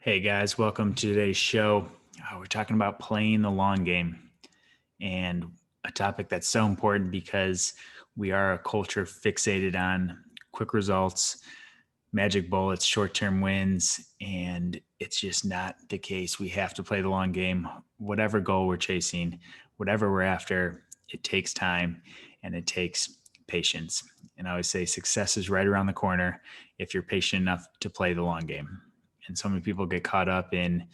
Hey guys, welcome to today's show. We're talking about playing the long game and a topic that's so important because we are a culture fixated on quick results, magic bullets, short term wins, and it's just not the case. We have to play the long game. Whatever goal we're chasing, whatever we're after, it takes time and it takes patience. And I always say success is right around the corner if you're patient enough to play the long game. And so many people get caught up in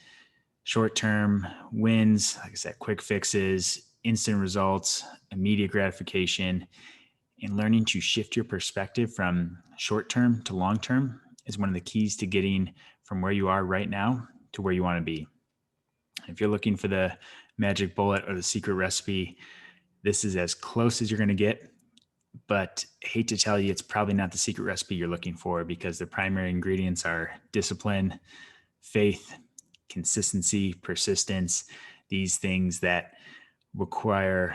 short term wins, like I said, quick fixes, instant results, immediate gratification, and learning to shift your perspective from short term to long term is one of the keys to getting from where you are right now to where you want to be. If you're looking for the magic bullet or the secret recipe, this is as close as you're going to get. But I hate to tell you, it's probably not the secret recipe you're looking for because the primary ingredients are discipline, faith, consistency, persistence, these things that require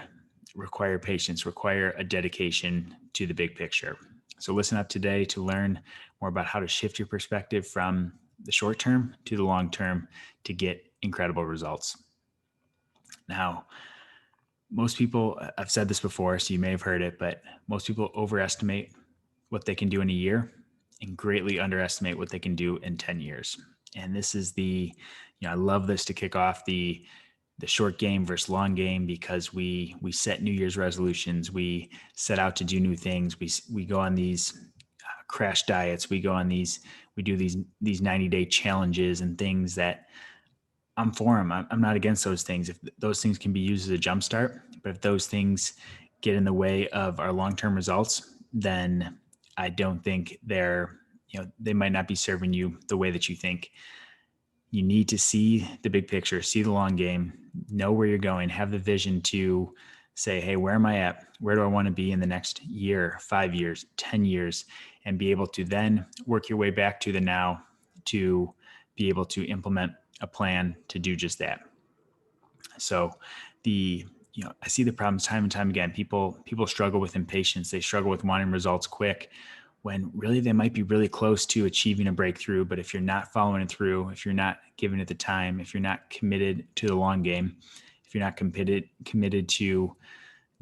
patience, require a dedication to the big picture. So listen up today to learn more about how to shift your perspective from the short term to the long term to get incredible results. Now, most people, I've said this before, so you may have heard it, but most people overestimate what they can do in a year and greatly underestimate what they can do in 10 years. And this is I love this to kick off the short game versus long game because we set New Year's resolutions. We set out to do new things. We go on these crash diets. We do these 90-day challenges and things that I'm for them. I'm not against those things. If those things can be used as a jumpstart, but if those things get in the way of our long-term results, then I don't think they might not be serving you the way that you think. You need to see the big picture, see the long game, know where you're going, have the vision to say, hey, where am I at? Where do I want to be in the next year, 5 years, 10 years, and be able to then work your way back to the now to be able to implement a plan to do just that. So I see the problems time and time again. People struggle with impatience. They struggle with wanting results quick when really they might be really close to achieving a breakthrough. But if you're not following it through, if you're not giving it the time, if you're not committed to the long game, if you're not committed to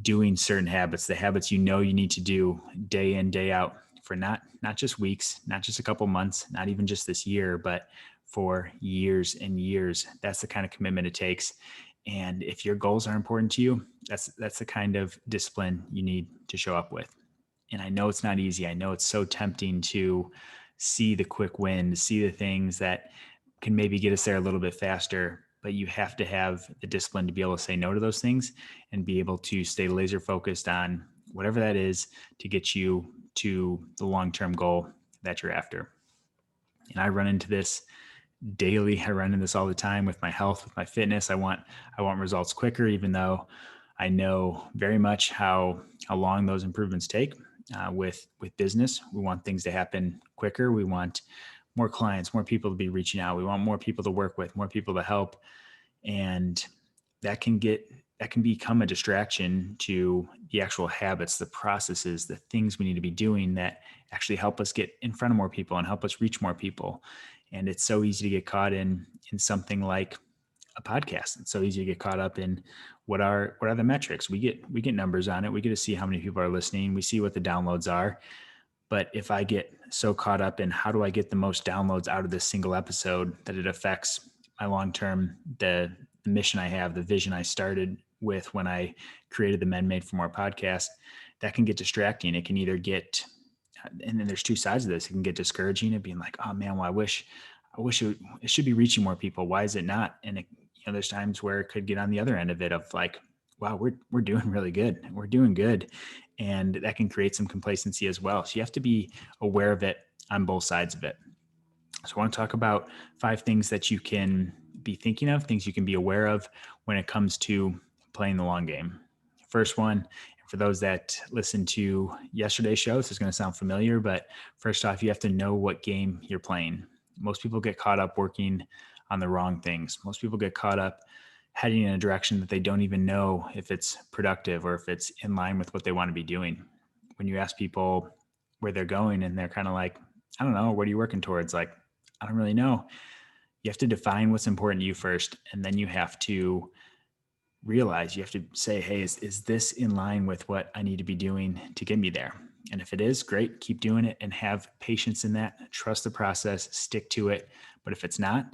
doing certain habits, the habits you need to do day in, day out for not just weeks, not just a couple months, not even just this year, but for years and years, that's the kind of commitment it takes. And if your goals are important to you, that's the kind of discipline you need to show up with. And I know it's not easy. I know it's so tempting to see the quick win, to see the things that can maybe get us there a little bit faster, but you have to have the discipline to be able to say no to those things and be able to stay laser focused on whatever that is to get you to the long-term goal that you're after. And I run into this daily. I run into this all the time with my health, with my fitness. I want results quicker, even though I know very much how long those improvements take. With business, we want things to happen quicker. We want more clients, more people to be reaching out. We want more people to work with, more people to help, and that can become a distraction to the actual habits, the processes, the things we need to be doing that actually help us get in front of more people and help us reach more people. And it's so easy to get caught in something like a podcast. It's so easy to get caught up in what are the metrics. We get numbers on it. We get to see how many people are listening. We see what the downloads are. But if I get so caught up in how do I get the most downloads out of this single episode that it affects my long-term, the mission I have, the vision I started with when I created the Men Made for More podcast, that can get distracting. It can either get, and then there's two sides of this. It can get discouraging and being like, oh man, well, I wish it should be reaching more people. Why is it not? And there's times where it could get on the other end of it of like, wow, we're doing really good. We're doing good. And that can create some complacency as well. So you have to be aware of it on both sides of it. So I want to talk about 5 things that you can be thinking of, things you can be aware of when it comes to playing the long game. First one, for those that listened to yesterday's show, this is going to sound familiar, but first off, you have to know what game you're playing. Most people get caught up working on the wrong things. Most people get caught up heading in a direction that they don't even know if it's productive or if it's in line with what they want to be doing. When you ask people where they're going and they're kind of like, I don't know, what are you working towards? Like, I don't really know. You have to define what's important to you first, and then you have to realize, you have to say, hey, is this in line with what I need to be doing to get me there? And if it is, great, keep doing it and have patience in that. Trust the process, stick to it. But if it's not,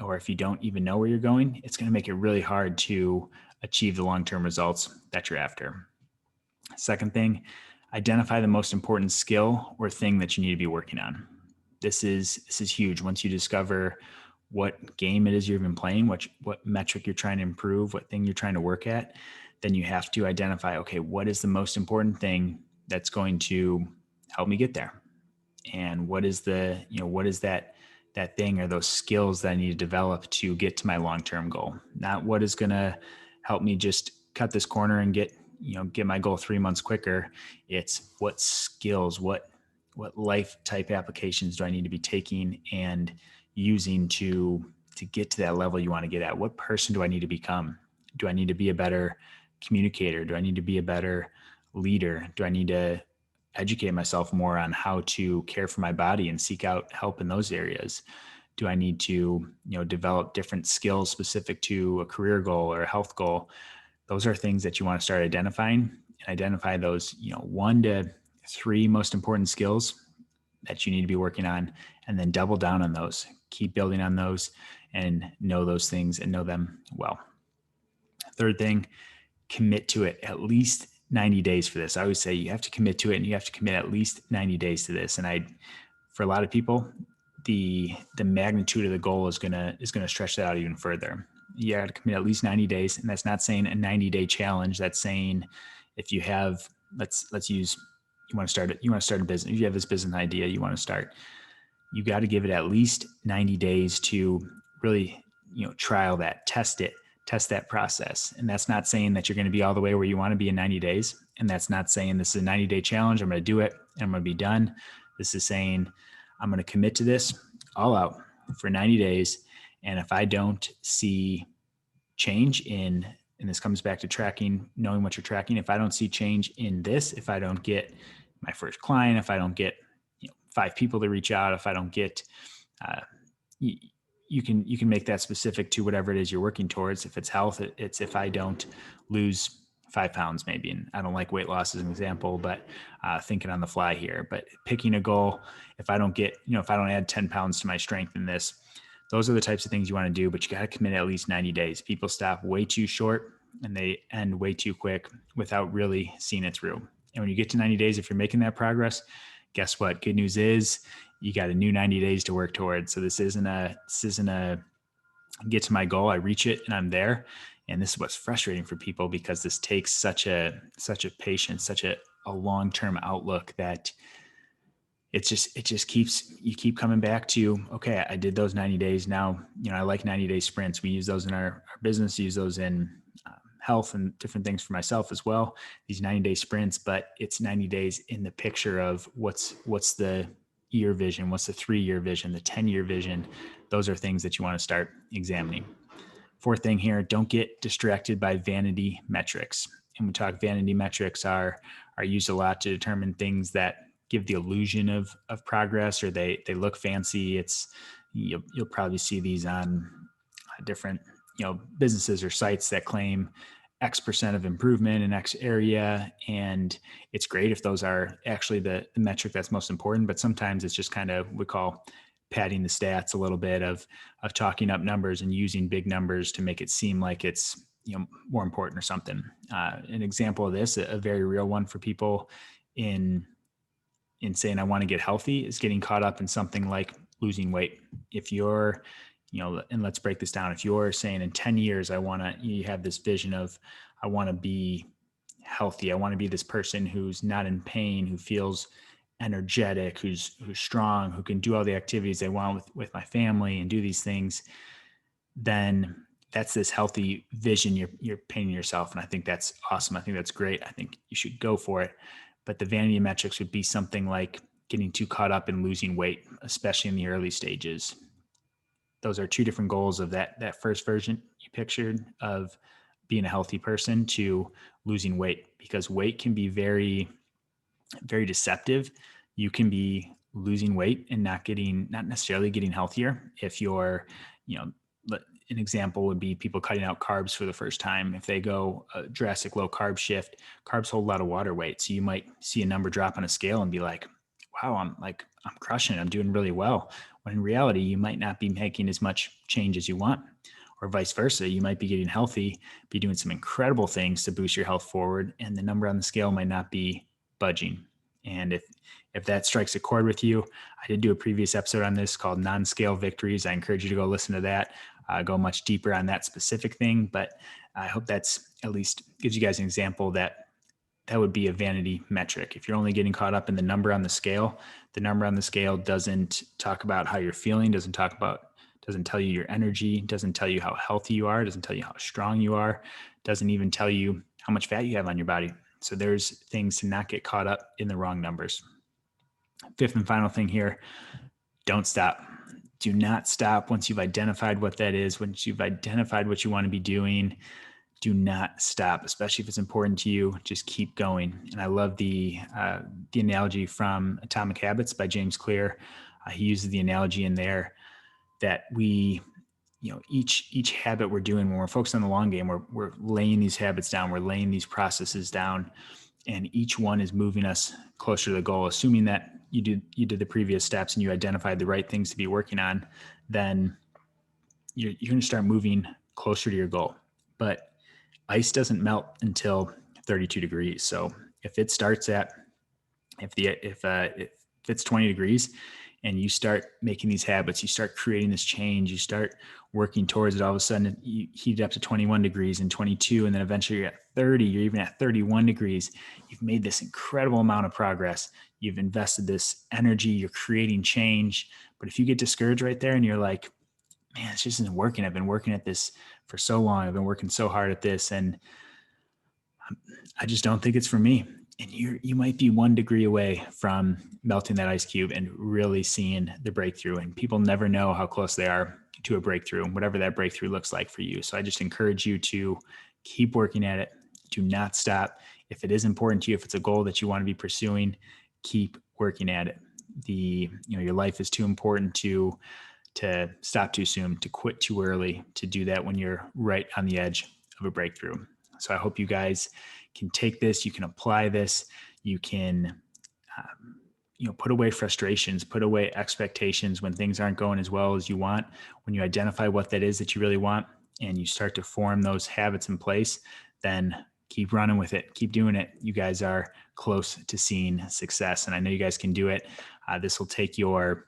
or if you don't even know where you're going, it's going to make it really hard to achieve the long-term results that you're after. Second thing, identify the most important skill or thing that you need to be working on. This is huge. Once you discover what game it is you've been playing, what metric you're trying to improve, what thing you're trying to work at, then you have to identify, okay, what is the most important thing that's going to help me get there? And what is that thing or those skills that I need to develop to get to my long-term goal? Not what is going to help me just cut this corner and get my goal 3 months quicker. It's what skills, what life type applications do I need to be taking and using to get to that level you want to get at? What person do I need to become? Do I need to be a better communicator? Do I need to be a better leader? Do I need to educate myself more on how to care for my body and seek out help in those areas? Do I need to, develop different skills specific to a career goal or a health goal? Those are things that you want to start identifying, and identify those, 1 to 3 most important skills that you need to be working on, and then double down on those, keep building on those, and know those things and know them well. Third thing, commit to it at least 90 days for this. I always say you have to commit to it, and you have to commit at least 90 days to this. And for a lot of people, the magnitude of the goal is gonna stretch that out even further. You got to commit at least 90 days, and that's not saying a 90-day challenge. That's saying if you have, let's use, you want to start a business. If you have this business idea you want to start, you got to give it at least 90 days to really, trial that, test that process. And that's not saying that you're going to be all the way where you want to be in 90 days. And that's not saying this is a 90-day challenge. I'm going to do it and I'm going to be done. This is saying I'm going to commit to this all out for 90 days. And if I don't see change in, and this comes back to tracking, knowing what you're tracking. If I don't see change in this, if I don't get my first client, if I don't get 5 people to reach out, if I don't get, you can make that specific to whatever it is you're working towards. If it's health, it's if I don't lose 5 pounds maybe. And I don't like weight loss as an example, but thinking on the fly here, but picking a goal, if I don't get, if I don't add 10 pounds to my strength in this, those are the types of things you want to do, but you got to commit at least 90 days. People stop way too short and they end way too quick without really seeing it through. And when you get to 90 days, if you're making that progress, guess what? Good news is you got a new 90 days to work towards. So this isn't a get to my goal, I reach it and I'm there. And this is what's frustrating for people, because this takes such a patience, such a long-term outlook that it just keep coming back to, okay, I did those 90 days. Now, I like 90-day sprints. We use those in our business, use those in health and different things for myself as well, these 90-day sprints, but it's 90 days in the picture of what's the year vision, what's the 3-year vision, the 10-year vision. Those are things that you want to start examining. Fourth thing here, don't get distracted by vanity metrics. And we talk vanity metrics are used a lot to determine things that give the illusion of progress, or they look fancy. It's you'll probably see these on different businesses or sites that claim X% of improvement in X area, and it's great if those are actually the metric that's most important. But sometimes it's just kind of, we call padding the stats a little bit of talking up numbers and using big numbers to make it seem like it's more important or something. An example of this, a very real one for people in saying I want to get healthy, is getting caught up in something like losing weight. If you're, and let's break this down. If you're saying in 10 years, you have this vision of, I want to be healthy. I want to be this person who's not in pain, who feels energetic, who's strong, who can do all the activities they want with my family and do these things, then that's this healthy vision you're painting yourself. And I think that's awesome. I think that's great. I think you should go for it. But the vanity metrics would be something like getting too caught up in losing weight, especially in the early stages. Those are 2 different goals of that first version you pictured of being a healthy person to losing weight, because weight can be very, very deceptive. You can be losing weight and not necessarily getting healthier. If you're, you know, an example would be people cutting out carbs for the first time. If they go a drastic low carb shift, carbs hold a lot of water weight. So you might see a number drop on a scale and be like, wow, I'm crushing it. I'm doing really well. When in reality, you might not be making as much change as you want, or vice versa. You might be getting healthy, be doing some incredible things to boost your health forward, and the number on the scale might not be budging. And if that strikes a chord with you, I did do a previous episode on this called Non-Scale Victories. I encourage you to go listen to that, go much deeper on that specific thing. But I hope that's at least gives you guys an example that would be a vanity metric. If you're only getting caught up in the number on the scale doesn't talk about how you're feeling, doesn't tell you your energy, doesn't tell you how healthy you are, doesn't tell you how strong you are, doesn't even tell you how much fat you have on your body. So there's things to not get caught up in the wrong numbers. Fifth and final thing here, don't stop. Do not stop once you've identified what that is, once you've identified what you want to be doing. Do not stop, especially if it's important to you. Just keep going. And I love the analogy from Atomic Habits by James Clear. He uses the analogy in there that we, each habit we're doing when we're focused on the long game, we're laying these habits down, we're laying these processes down, and each one is moving us closer to the goal. Assuming that you did the previous steps and you identified the right things to be working on, then you're going to start moving closer to your goal. But ice doesn't melt until 32 degrees. So if it starts at, if it's 20 degrees and you start making these habits, you start creating this change, you start working towards it, all of a sudden you heat it up to 21 degrees and 22, and then eventually you're at 30, you're even at 31 degrees. You've made this incredible amount of progress. You've invested this energy, you're creating change. But if you get discouraged right there and you're like, man, this just isn't working. I've been working at this for so long. I've been working so hard at this, and I just don't think it's for me. And you might be 1 degree away from melting that ice cube and really seeing the breakthrough. And people never know how close they are to a breakthrough, whatever that breakthrough looks like for you. So I just encourage you to keep working at it. Do not stop. If it is important to you, if it's a goal that you want to be pursuing, keep working at it. Your life is too important to stop too soon, to quit too early, to do that when you're right on the edge of a breakthrough. So I hope you guys can take this, you can apply this, you can, put away frustrations, put away expectations when things aren't going as well as you want. When you identify what that is that you really want and you start to form those habits in place, then keep running with it, keep doing it. You guys are close to seeing success, and I know you guys can do it. This will take your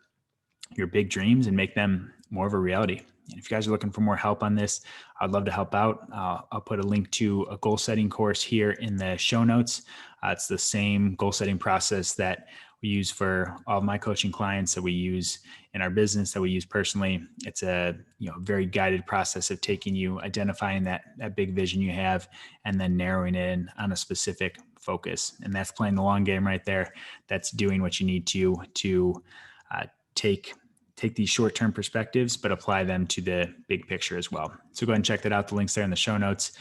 big dreams and make them more of a reality. And if you guys are looking for more help on this, I'd love to help out. I'll put a link to a goal setting course here in the show notes. It's the same goal setting process that we use for all of my coaching clients, that we use in our business, that we use personally. It's a very guided process of taking you, identifying that big vision you have, and then narrowing it in on a specific focus. And that's playing the long game right there. That's doing what you need to take these short-term perspectives, but apply them to the big picture as well. So go ahead and check that out. The link's there in the show notes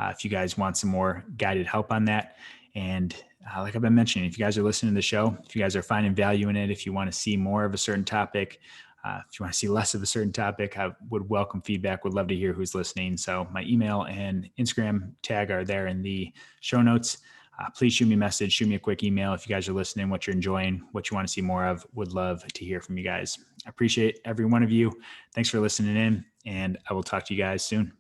if you guys want some more guided help on that. And like I've been mentioning, if you guys are listening to the show, if you guys are finding value in it, if you want to see more of a certain topic, if you want to see less of a certain topic, I would welcome feedback. Would love to hear who's listening. So my email and Instagram tag are there in the show notes. Please shoot me a message, shoot me a quick email if you guys are listening, what you're enjoying, what you want to see more of. Would love to hear from you guys. I appreciate every one of you. Thanks for listening in, and I will talk to you guys soon.